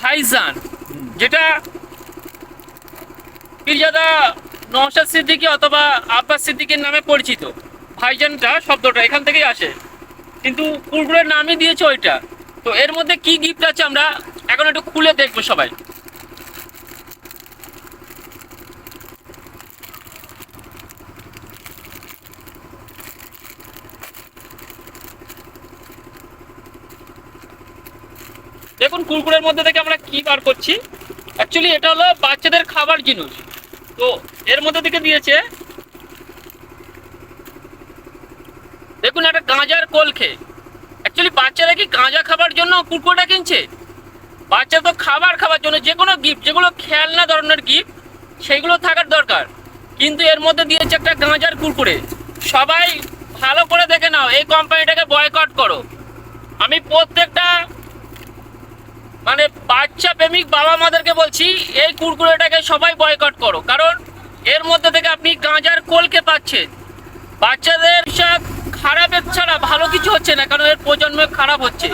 ভাইজান, যেটা পীরজাদা নওশাদ সিদ্দিকী অথবা আব্বাস সিদ্দিকীর নামে পরিচিত। ভাইজানটা শব্দটা এখান থেকেই আসে, কিন্তু কুরকুরের নামই দিয়েছে ওইটা। তো এর মধ্যে কি গিফট আছে আমরা এখন একটু খুলে দেখবো সবাই। দেখুন কুরকুরের মধ্যে থেকে আমরা কি বার করছি। অ্যাকচুয়ালি এটা হলো বাচ্চাদের খাবার জিনিস। তো এর মধ্যে থেকে দিয়েছে দেখুন একটা গাঁজার কলকে। অ্যাকচুয়ালি বাচ্চারা কি গাঁজা খাবার জন্য কুরকুরেটা কিনছে? বাচ্চা তো খাবার খাওয়ার জন্য যে কোনো গিফট, যেগুলো খেলনা ধরনের গিফট সেইগুলো থাকার দরকার, কিন্তু এর মধ্যে দিয়েছে একটা গাঁজার কুরকুরে। সবাই ভালো করে দেখে নাও, এই কোম্পানিটাকে বয়কট করো। আমি প্রত্যেকটা মানে বাচ্চা প্রেমিক বাবা মাদেরকে বলছি, এই কুরকুরেটাকে সবাই বয়কট করো, কারণ এর মধ্যে থেকে আপনি গাঁজার কলকে পাচ্ছেন। বাচ্চাদের খারাপের ছাড়া ভালো কিছু হচ্ছে না, কারণ এর প্রজন্ম খারাপ হচ্ছে।